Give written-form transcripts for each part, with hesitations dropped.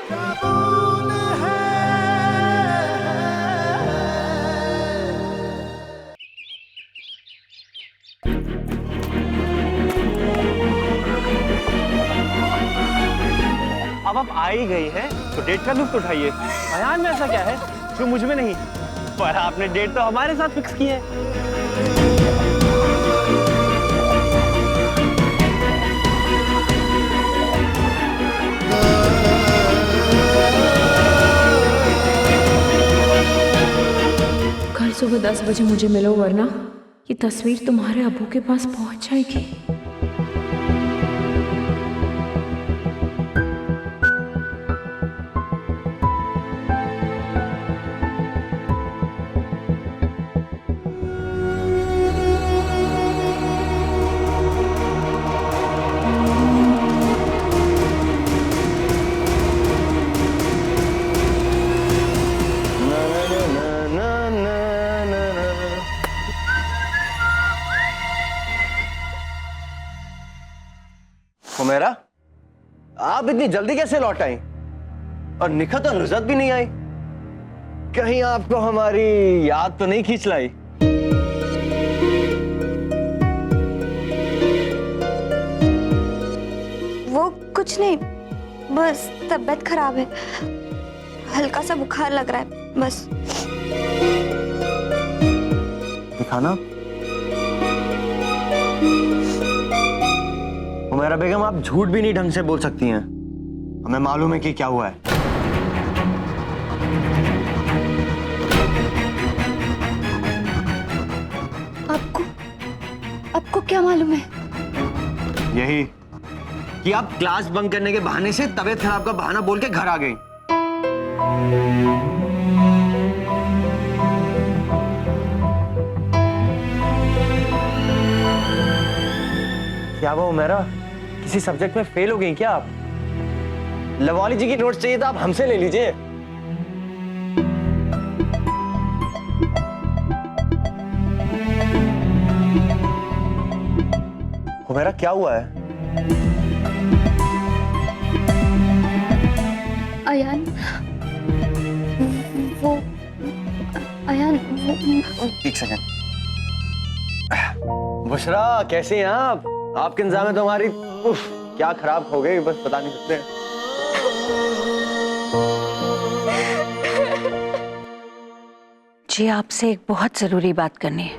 अब आप आ ही गई हैं तो डेट का लुत्फ उठाइए। अयान में ऐसा क्या है जो मुझ में नहीं? पर आपने डेट तो हमारे साथ फिक्स की है। कल सुबह 10 बजे मुझे मिलो, वरना ये तस्वीर तुम्हारे अब्बू के पास पहुंच जाएगी। हुमैरा, आप इतनी जल्दी कैसे लौट आई? और निखत और नुज़रत भी नहीं आई। कहीं आपको हमारी याद तो नहीं खींच लाई? वो कुछ नहीं, बस तबीयत खराब है, हल्का सा बुखार लग रहा है बस। दिखाना। हुमैरा बेगम, आप झूठ भी नहीं ढंग से बोल सकती हैं। हमें मालूम है कि क्या हुआ है। आपको क्या मालूम है? यही कि आप क्लास बंक करने के बहाने से तबीयत खराब का बहाना बोल के घर आ गई। क्या वो हुमैरा, किसी सब्जेक्ट में फेल हो गई क्या आप? लवाली जी की नोट्स चाहिए तो आप हमसे ले लीजिए। हुमैरा, क्या हुआ है? अयान, वो एक सेकंड। बुशरा, कैसे हैं आप? आपके इंतजाम में तो हमारी क्या खराब हो गई, बस बता नहीं सकते। जी, आपसे एक बहुत जरूरी बात करनी है।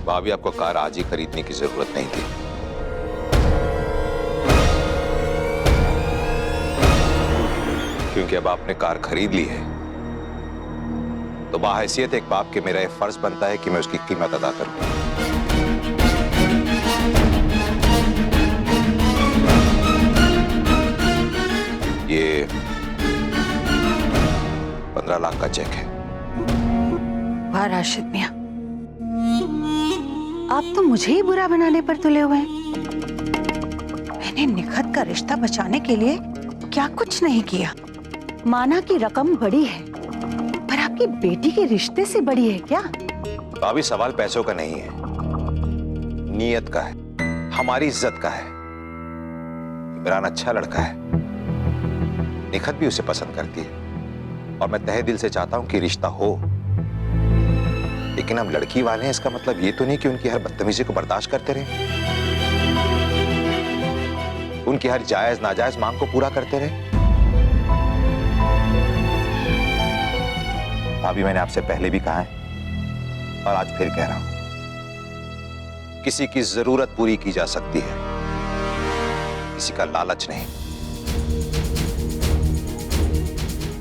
भाभी, आपको कार आज ही खरीदने की जरूरत नहीं थी। क्योंकि अब आपने कार खरीद ली है तो बाहैसियत एक बाप के मेरा यह फर्ज बनता है कि मैं उसकी कीमत अदा करूं। ये 15 लाख का चेक है। वाह राशिद मियां, आप तो मुझे ही बुरा बनाने पर तुले हुए हैं। मैंने निखत का रिश्ता बचाने के लिए क्या कुछ नहीं किया। माना कि रकम बड़ी है, पर आपकी बेटी के रिश्ते से बड़ी है क्या? भाभी, सवाल पैसों का नहीं है, नीयत का है, हमारी इज्जत का है। इमरान अच्छा लड़का है, निखत भी उसे पसंद करती है और मैं तहे दिल से चाहता हूं कि रिश्ता हो। लेकिन हम लड़की वाले हैं, इसका मतलब ये तो नहीं कि उनकी हर बदतमीजी को बर्दाश्त करते रहे, उनकी हर जायज नाजायज मांग को पूरा करते रहे। अभी मैंने आपसे पहले भी कहा है और आज फिर कह रहा हूं, किसी की जरूरत पूरी की जा सकती है, किसी का लालच नहीं।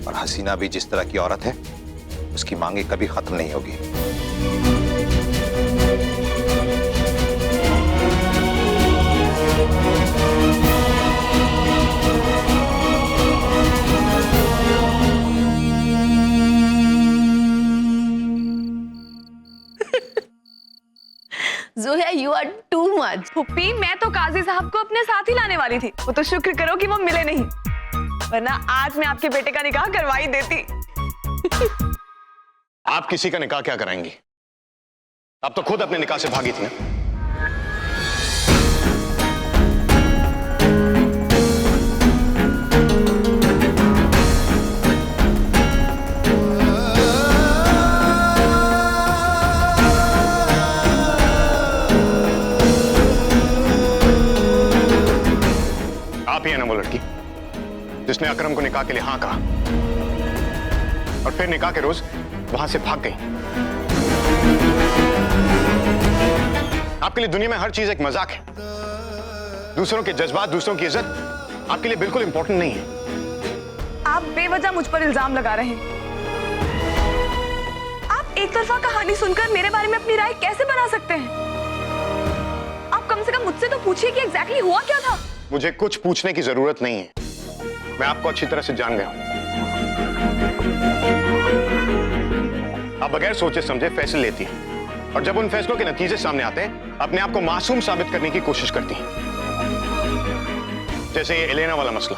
और हसीना भी जिस तरह की औरत है, उसकी मांगे कभी खत्म नहीं होगी। Zoya, you are too much. पुप्पी, मैं तो काजी साहब को अपने साथ ही लाने वाली थी। वो तो शुक्र करो कि वो मिले नहीं, वरना आज मैं आपके बेटे का निकाह करवा ही देती। आप किसी का निकाह क्या कराएंगी? आप तो खुद अपने निकाह से भागी थी ना। आप ही है ना वो लड़की जिसने अकरम को निकाह के लिए हाँ कहा और फिर निकाह के रोज वहां से भाग गई। आपके लिए दुनिया में हर चीज एक मजाक है। दूसरों के जज्बात, दूसरों की इज्जत आपके लिए बिल्कुल इंपॉर्टेंट नहीं है। आप बेवजह मुझ पर इल्जाम लगा रहे हैं। आप एक तरफा कहानी सुनकर मेरे बारे में अपनी राय कैसे बना सकते हैं? आप कम से कम मुझसे तो पूछिए कि एग्जैक्टली हुआ क्या था। मुझे कुछ पूछने की जरूरत नहीं है, मैं आपको अच्छी तरह से जान गया हूं। आप बगैर सोचे समझे फैसले लेती हैं और जब उन फैसलों के नतीजे सामने आते हैं अपने आप को मासूम साबित करने की कोशिश करती हैं। जैसे ये एलेना वाला मसला,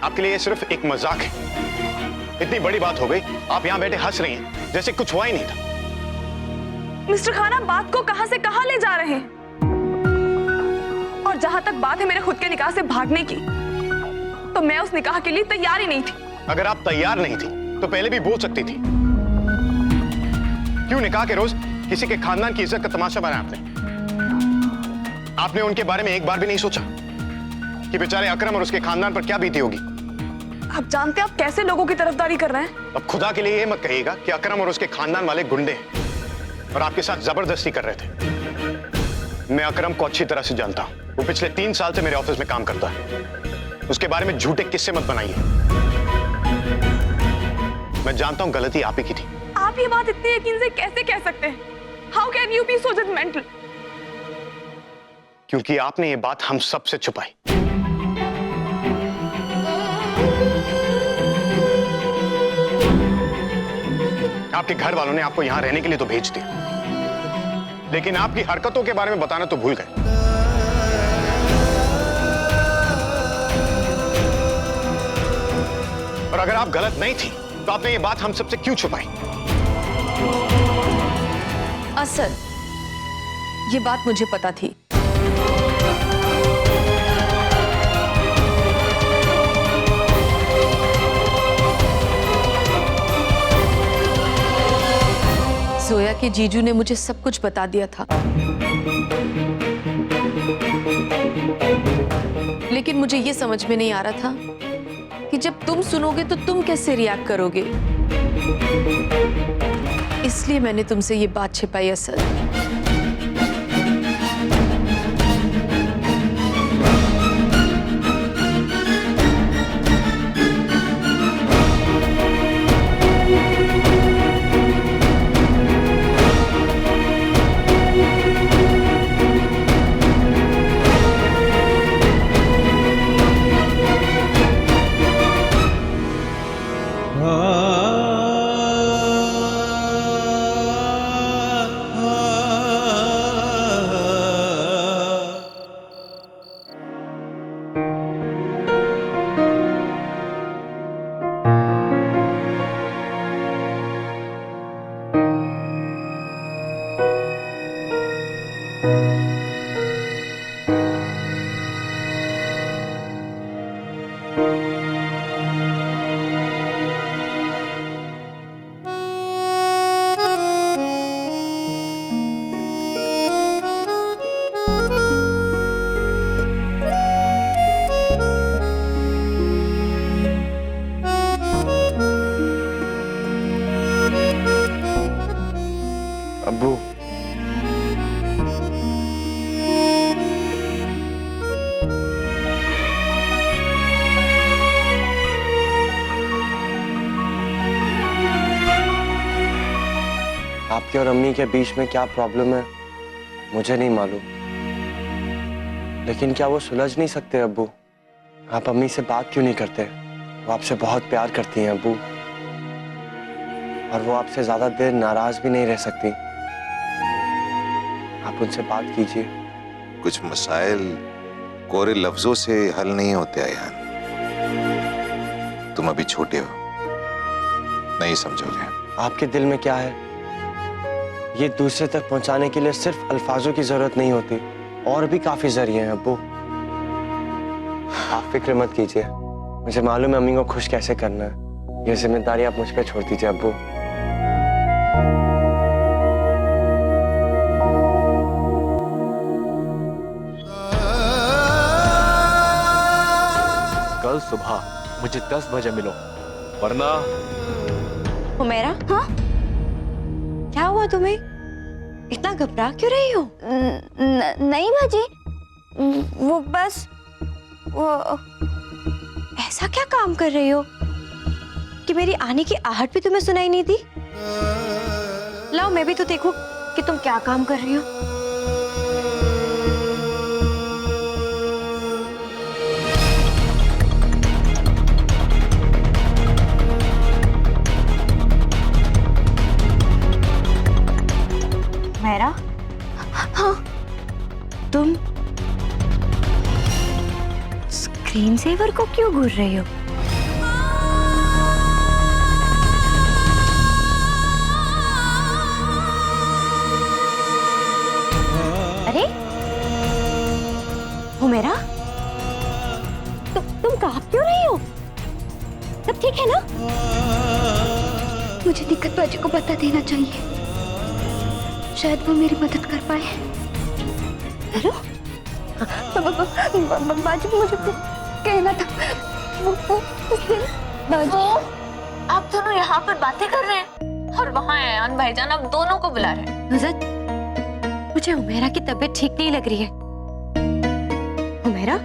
आपके लिए ये सिर्फ एक मजाक है। इतनी बड़ी बात हो गई, आप यहां बैठे हंस रही हैं जैसे कुछ हुआ ही नहीं था। मिस्टर खान, आप बात को कहां से कहां ले जा रहे हैं? और जहां तक बात है मेरे खुद के निकाह से भागने की, तो मैं उस निकाह के लिए तैयार ही नहीं थी। अगर आप तैयार नहीं थी तो पहले भी बोल सकती थी। क्यों निकाह के रोज किसी के खानदान की इज्जत का तमाशा बनाया आपने? आपने उनके बारे में एक बार भी नहीं सोचा कि बेचारे अकरम और उसके खानदान पर क्या बीती होगी? आप जानते हैं आप कैसे लोगों की तरफदारी कर रहे हैं? अब खुदा के लिए ये मत कहिएगा कि अकरम और उसके खानदान वाले गुंडे हैं और आपके साथ जबरदस्ती कर रहे थे। मैं अकरम को अच्छी तरह से जानता हूं। वो पिछले 3 साल से मेरे ऑफिस में काम करता है। उसके बारे में झूठे किस्से मत बनाइए। मैं जानता हूं गलती आप ही की थी। आप ये बात इतने यकीन से कैसे कह सकते हैं? How can you be so judgmental? क्योंकि आपने ये बात हम सब से छुपाई। आपके घर वालों ने आपको यहां रहने के लिए तो भेज दिया, लेकिन आपकी हरकतों के बारे में बताना तो भूल गए। और अगर आप गलत नहीं थी तो आपने ये बात हम सबसे क्यों छुपाई? असल ये बात मुझे पता थी। जोया के जीजू ने मुझे सब कुछ बता दिया था, लेकिन मुझे ये समझ में नहीं आ रहा था कि जब तुम सुनोगे तो तुम कैसे रिएक्ट करोगे। इसलिए मैंने तुमसे ये बात छिपाई। असल अब्बू, आपके और अम्मी के बीच में क्या प्रॉब्लम है मुझे नहीं मालूम, लेकिन क्या वो सुलझ नहीं सकते? अब्बू, आप अम्मी से बात क्यों नहीं करते? वो आपसे बहुत प्यार करती हैं अब्बू, और वो आपसे ज्यादा देर नाराज भी नहीं रह सकती। आप उनसे बात कीजिए। कुछ मसाइल कोरे लफ्जों से हल नहीं होते अयान। तुम अभी छोटे हो, नहीं समझोगे। आपके दिल में क्या है ये दूसरे तक पहुंचाने के लिए सिर्फ अल्फाजों की जरूरत नहीं होती, और भी काफी जरिए हैं अब्बू। आप फिक्र मत कीजिए, मुझे मालूम है अम्मी को खुश कैसे करना है। ये जिम्मेदारी आप मुझ पे छोड़ दीजिए अब्बू। कल सुबह मुझे 10 बजे मिलो, वरना हुमैरा, हाँ क्या हुआ तुम्हें? इतना घबरा क्यों रही हो? नहीं बाजी, वो बस वो ऐसा क्या काम कर रही हो कि मेरी आने की आहट भी तुम्हें सुनाई नहीं दी? लाओ मैं भी तो देखूं कि तुम क्या काम कर रही हो। मेरा हाँ, तुम स्क्रीन सेवर को क्यों घूर रही हो? अरे हुमैरा, तुम कांप क्यों रही हो? सब ठीक है ना? मुझे निखत बाजी को बता देना चाहिए, शायद वो मेरी मदद कर पाए। हेलो बाजी, मुझे कहना था वो उस दिन बाजी। आप दोनों यहाँ पर बातें कर रहे हैं और वहाँ अयान भाईजान आप दोनों को बुला रहे हैं। नुज़त, मुझे हुमैरा की तबीयत ठीक नहीं लग रही है। हुमैरा,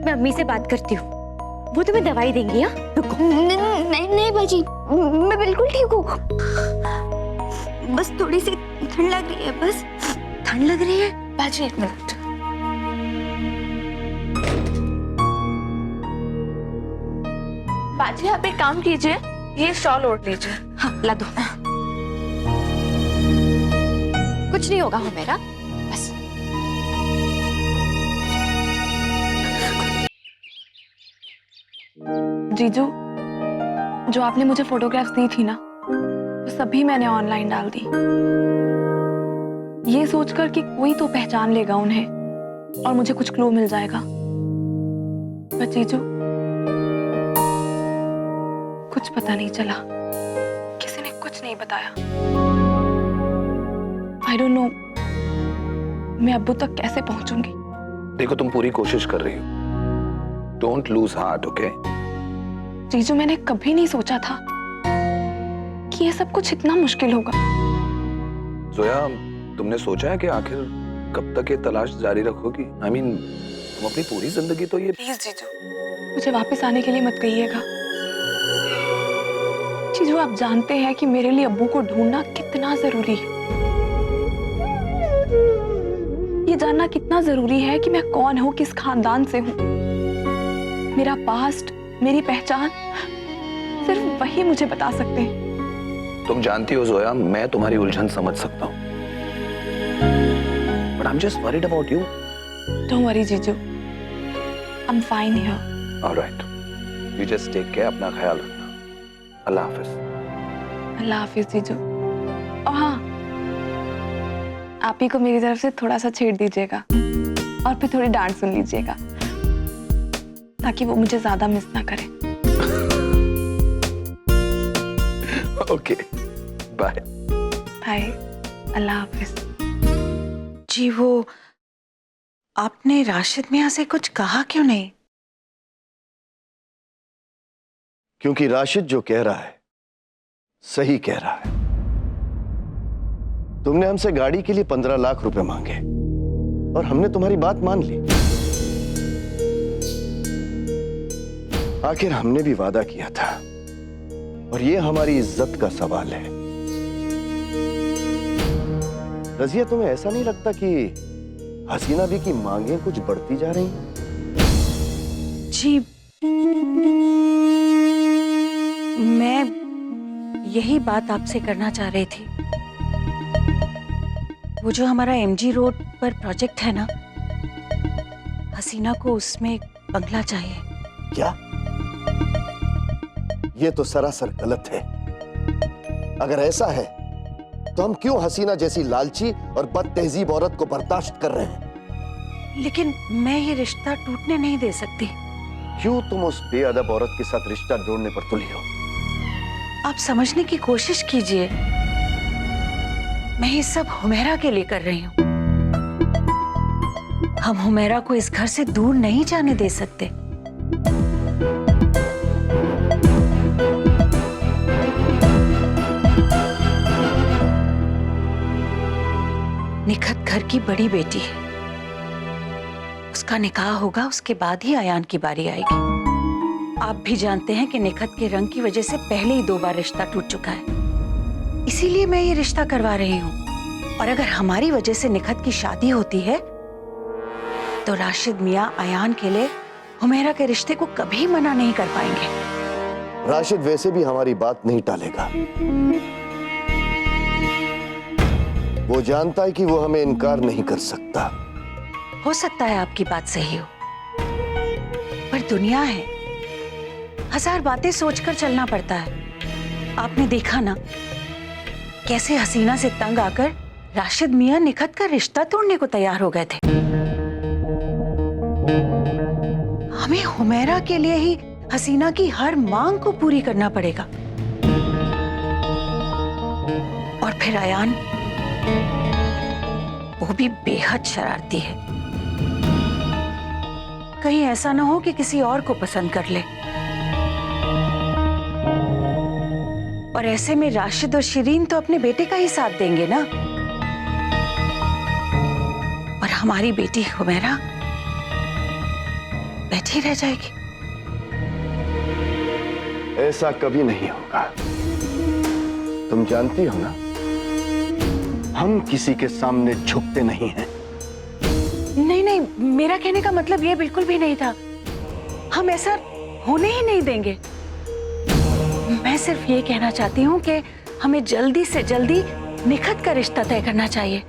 मैं अम्मी से बात करती हूँ, वो तुम्हें दवाई देंगी। हाँ नहीं बाजी, मैं बिल्कुल ठीक हूँ, बस थोड़ी सी ठंड लग रही है। बस ठंड लग रही है बाजी, 1 मिनट। बाजी आप एक काम कीजिए, ये शॉल ओढ़ लीजिए। हाँ ला दो। कुछ नहीं होगा हुमैरा, बस। जीजू, जो आपने मुझे फोटोग्राफ्स दी थी ना, वो सभी मैंने ऑनलाइन डाल दी, ये सोचकर कि कोई तो पहचान लेगा उन्हें और मुझे कुछ क्लू मिल जाएगा। पर जीजू, कुछ पता नहीं चला, किसी ने कुछ नहीं बताया। आई डोंट नो मैं अब्बू तक कैसे पहुंचूंगी। देखो तुम पूरी कोशिश कर रही हो, डोंट लूज हार्ट, ओके? जीजू, मैंने कभी नहीं सोचा था कि ये सब कुछ इतना मुश्किल होगा। जोया, तुमने सोचा है कि आखिर कब तक ये तलाश जारी रखोगी? I mean, तुम अपनी पूरी जिंदगी तो ये। प्लीज जीजू, मुझे वापस आने के लिए मत कहिएगा। जीजू, आप जानते हैं कि मेरे लिए अब्बू को ढूंढना कितना जरूरी है। ये जानना कितना जरूरी है कि मैं कौन हूँ, किस खानदान से हूँ। मेरा पास्ट, मेरी पहचान सिर्फ वही मुझे बता सकते हैं। तुम जानती हो जोया, मैं तुम्हारी उलझन समझ सकता हूँ, but I'm just worried about you. Don't worry, जीजू, I'm fine here. All right, you just take care, अपना ख्याल रखना। अल्लाह हाफिज। अल्लाह हाफिज जीजू। और हाँ, आप ही को मेरी तरफ से थोड़ा सा छेड़ दीजिएगा और फिर थोड़ी डांट सुन लीजिएगा, ताकि वो मुझे ज्यादा मिस ना करे। Okay, bye. बाय, अल्लाह हाफिज। जी, वो आपने राशिद मियां से कुछ कहा क्यों नहीं? क्योंकि राशिद जो कह रहा है सही कह रहा है। तुमने हमसे गाड़ी के लिए 15 लाख रुपए मांगे और हमने तुम्हारी बात मान ली। आखिर हमने भी वादा किया था और ये हमारी इज्जत का सवाल है। रजिया, तुम्हें ऐसा नहीं लगता कि हसीना भी की मांगें कुछ बढ़ती जा रही हैं? जी, मैं यही बात आपसे करना चाह रही थी। वो जो हमारा एमजी रोड पर प्रोजेक्ट है ना, हसीना को उसमें एक बंगला चाहिए। क्या? ये तो सरासर गलत है। अगर ऐसा है तो हम क्यों हसीना जैसी लालची और बदतहजीब औरत को बर्दाश्त कर रहे हैं? लेकिन मैं ये रिश्ता टूटने नहीं दे सकती। क्यों तुम उस बेअदब औरत के साथ रिश्ता जोड़ने पर तुली हो? आप समझने की कोशिश कीजिए। मैं ये सब हुमैरा के लिए कर रही हूँ। हम हुमैरा को इस घर से दूर नहीं जाने दे सकते। निखत घर की बड़ी बेटी है। उसका निकाह होगा, उसके बाद ही अयान की बारी आएगी। आप भी जानते हैं कि निखत के रंग की वजह से पहले ही 2 बार रिश्ता टूट चुका है। इसीलिए मैं ये रिश्ता करवा रही हूँ। और अगर हमारी वजह से निखत की शादी होती है तो राशिद मियाँ अयान के लिए हुमैरा के रिश्ते को कभी मना नहीं कर पाएंगे। राशिद वैसे भी हमारी बात नहीं टालेगा। वो जानता है कि वो हमें इनकार नहीं कर सकता। हो सकता है आपकी बात सही हो, पर दुनिया है, 1000 बातें सोचकर चलना पड़ता है। आपने देखा ना कैसे हसीना से तंग आकर राशिद मियाँ निखत का रिश्ता तोड़ने को तैयार हो गए थे। हमें हुमैरा के लिए ही हसीना की हर मांग को पूरी करना पड़ेगा। और फिर अयान, वो भी बेहद शरारती है। कहीं ऐसा ना हो कि किसी और को पसंद कर ले। और ऐसे में राशिद और शिरीन तो अपने बेटे का ही साथ देंगे ना। और हमारी बेटी हुमैरा बैठी रह जाएगी। ऐसा कभी नहीं होगा। तुम जानती हो ना, हम किसी के सामने झुकते नहीं हैं। नहीं नहीं, मेरा कहने का मतलब ये बिल्कुल भी नहीं था। हम ऐसा होने ही नहीं देंगे। मैं सिर्फ ये कहना चाहती हूँ कि हमें जल्दी से जल्दी निखत का रिश्ता तय करना चाहिए।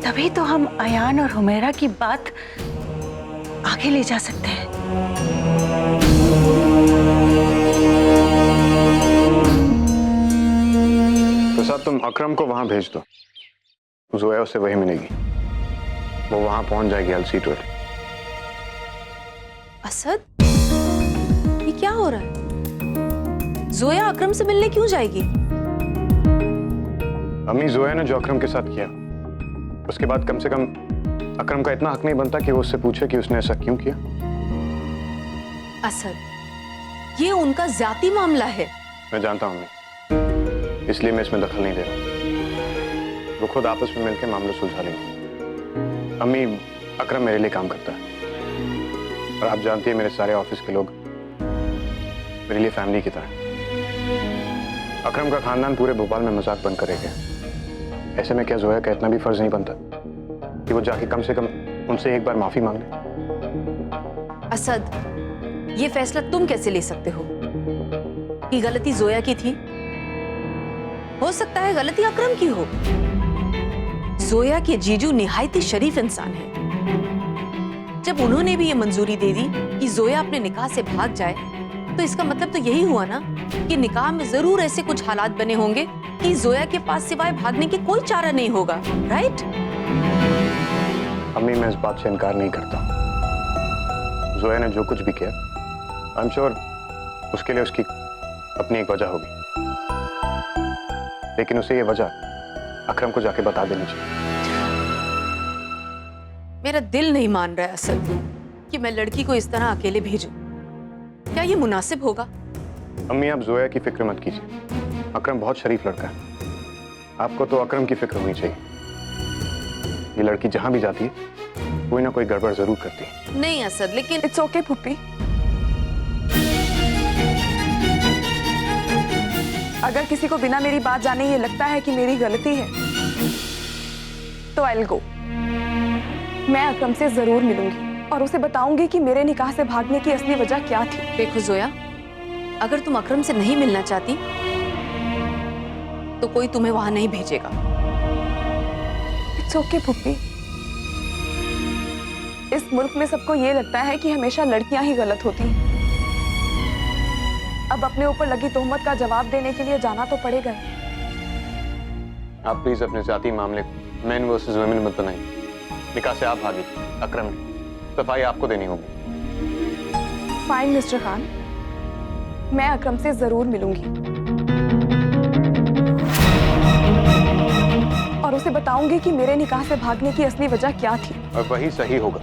तभी तो हम अयान और हुमैरा की बात आगे ले जा सकते हैं। प्रसाद, तुम अकरम को वहां भेज दो। जोया उससे वही मिलेगी। वो वहां पहुंच जाएगी। I'll see to it। Asad, ये क्या हो रहा है? जोया अकरम से मिलने क्यों जाएगी? अम्मी, जोया ने जो अकरम के साथ किया, उसके बाद कम से कम अकरम का इतना हक नहीं बनता कि वो उससे पूछे कि उसने ऐसा क्यों किया। असद, ये उनका जाती मामला है। मैं जानता हूँ अम्मी, इसलिए मैं इसमें दखल नहीं दे रहा। वो खुद आपस में मिलकर मामला सुलझा लेंगे। अम्मी, अकरम मेरे लिए काम करता है और आप जानती है मेरे सारे ऑफिस के लोग मेरे लिए फैमिली की तरह। अकरम का खानदान पूरे भोपाल में मजाक बनकर रह गया। ऐसे में क्या जोया का इतना भी फर्ज नहीं बनता कि वो जाके कम से कम उनसे एक बार माफी मांग ले? असद, ये फैसला तुम कैसे ले सकते हो कि गलती जोया की थी? हो सकता है गलती अकरम की हो। जोया के जीजू निहायती शरीफ इंसान है। जब उन्होंने भी ये मंजूरी दे दी कि जोया अपने निकाह से भाग जाए, तो इसका मतलब तो यही हुआ ना कि निकाह में जरूर ऐसे कुछ हालात बने होंगे कि जोया के पास सिवाय भागने की कोई चारा नहीं होगा। राइट? अम्मी, मैं इस बात से इनकार नहीं करता। जोया ने जो कुछ भी किया, आई एम श्योर उसके लिए उसकी अपनी एक वजह होगी। लेकिन उसे ये वजह अकरम को जाके बता देनी चाहिए। मेरा दिल नहीं मान रहा है असद कि मैं लड़की को इस तरह अकेले भेजूं। क्या ये मुनासिब होगा? अम्मी, आप जोया की फिक्र मत कीजिए। अकरम बहुत शरीफ लड़का है। आपको तो अकरम की फिक्र होनी चाहिए। ये लड़की जहां भी जाती है कोई ना कोई गड़बड़ जरूर करती है। नहीं असद, लेकिन इट्स ओके पुप्पी। अगर किसी को बिना मेरी बात जाने ये लगता है कि मेरी गलती है तो आई विल गो। मैं अकरम से जरूर मिलूंगी और उसे बताऊंगी कि मेरे निकाह से भागने की असली वजह क्या थी। देखो जोया, अगर तुम अकरम से नहीं मिलना चाहती तो कोई तुम्हें वहां नहीं भेजेगा। It's okay puppy. इस मुल्क में सबको ये लगता है कि हमेशा लड़कियां ही गलत होती हैं। अब अपने ऊपर लगी तोहमत का जवाब देने के लिए जाना तो पड़ेगा ही। आप प्लीज अपने जाती मामले को मेन वर्सेस वुमेन मत बनाइए। निकाह से आप भागी, अकरम ने। सफाई आपको देनी होगी। फाइन मिस्टर खान, मैं अकरम से जरूर मिलूंगी और उसे बताऊंगी कि मेरे निकाह से भागने की असली वजह क्या थी। और वही सही होगा।